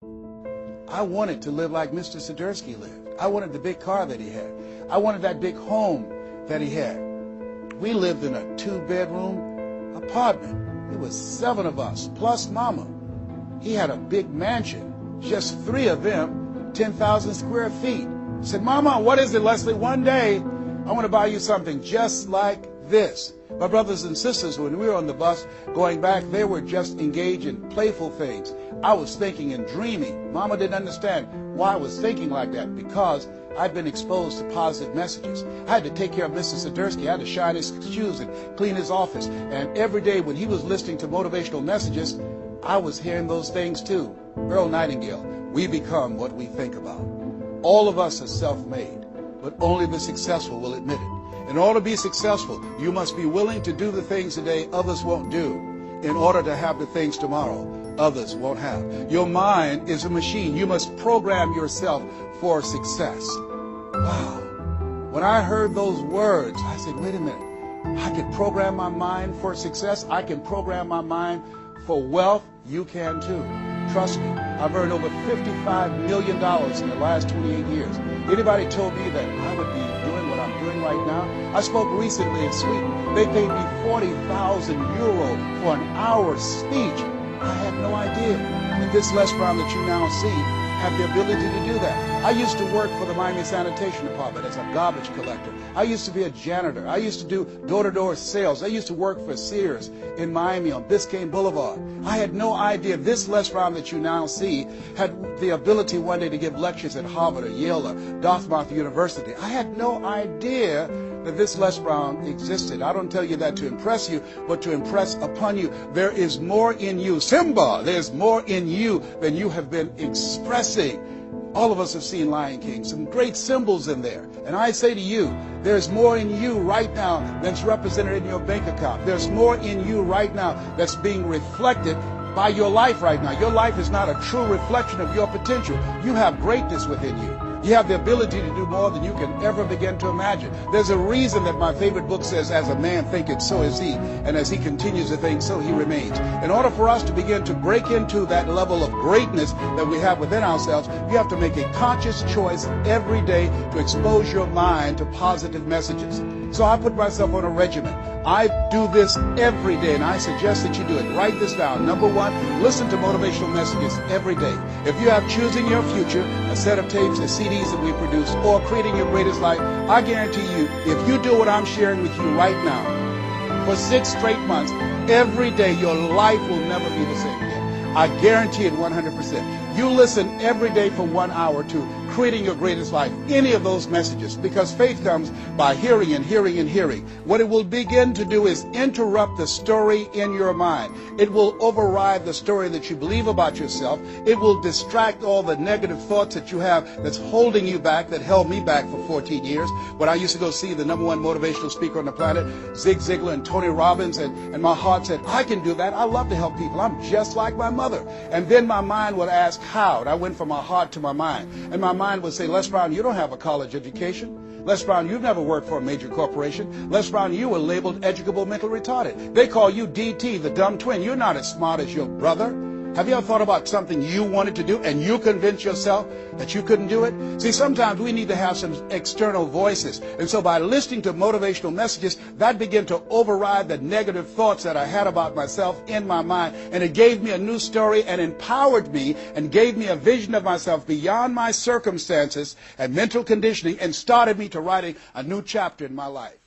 I wanted to live like Mr. Swiderski lived. I wanted the big car that he had. I wanted that big home that he had. We lived in a 2-bedroom apartment. It was 7 of us, plus Mama. He had a big mansion, just 3 of them, 10,000 square feet. I said, Mama, what is it, Leslie? One day, I want to buy you something just like this. My brothers and sisters, when we were on the bus going back, they were just engaged in playful things. I was thinking and dreaming. Mama didn't understand why I was thinking like that, because I'd been exposed to positive messages. I had to take care of Mr. Swiderski. I had to shine his shoes and clean his office. And every day when he was listening to motivational messages, I was hearing those things too. Earl Nightingale, we become what we think about. All of us are self-made, but only the successful will admit it. In order to be successful, you must be willing to do the things today others won't do in order to have the things tomorrow others won't have. Your mind is a machine. You must program yourself for success. Wow. When I heard those words, I said, wait a minute. I can program my mind for success. I can program my mind for wealth. You can too. Trust me. I've earned over $55 million in the last 28 years. Anybody told me that I would be doing what I'm doing right now? I spoke recently in Sweden. They paid me 40,000 euro for an hour speech. I had no idea that this Les Brown that you now see had the ability to do that. I used to work for the Miami Sanitation Department as a garbage collector. I used to be a janitor. I used to do door-to-door sales. I used to work for Sears in Miami on Biscayne Boulevard. I had no idea this Les Brown that you now see had the ability one day to give lectures at Harvard or Yale or Dartmouth University. I had no idea that this Les Brown existed. I don't tell you that to impress you, but to impress upon you. There is more in you. Simba, there's more in you than you have been expressing. All of us have seen Lion King, some great symbols in there. And I say to you, there's more in you right now that's represented in your bank account. There's more in you right now that's being reflected by your life right now. Your life is not a true reflection of your potential. You have greatness within you. You have the ability to do more than you can ever begin to imagine. There's a reason that my favorite book says, as a man thinketh, so is he. And as he continues to think, so he remains. In order for us to begin to break into that level of greatness that we have within ourselves, you have to make a conscious choice every day to expose your mind to positive messages. So I put myself on a regimen. I do this every day, and I suggest that you do it. Write this down. Number 1, listen to motivational messages every day. If you have Choosing Your Future, a set of tapes, the CDs that we produce, or Creating Your Greatest Life, I guarantee you, if you do what I'm sharing with you right now, for 6 straight months, every day your life will never be the same again. I guarantee it 100%. You listen every day for 1 hour to Creating Your Greatest Life, any of those messages, because faith comes by hearing and hearing and hearing. What it will begin to do is interrupt the story in your mind. It will override the story that you believe about yourself. It will distract all the negative thoughts that you have that's holding you back, that held me back for 14 years. When I used to go see the #1 motivational speaker on the planet, Zig Ziglar and Tony Robbins, and my heart said, I can do that. I love to help people. I'm just like my mother. And then my mind would ask, how? And I went from my heart to my mind. And my mind would say, Les Brown, you don't have a college education. Les Brown, you've never worked for a major corporation. Les Brown, you were labeled educable mental retarded. They call you DT, the dumb twin. You're not as smart as your brother. Have you ever thought about something you wanted to do and you convinced yourself that you couldn't do it? See, sometimes we need to have some external voices. And so by listening to motivational messages, that began to override the negative thoughts that I had about myself in my mind. And it gave me a new story and empowered me and gave me a vision of myself beyond my circumstances and mental conditioning and started me to writing a new chapter in my life.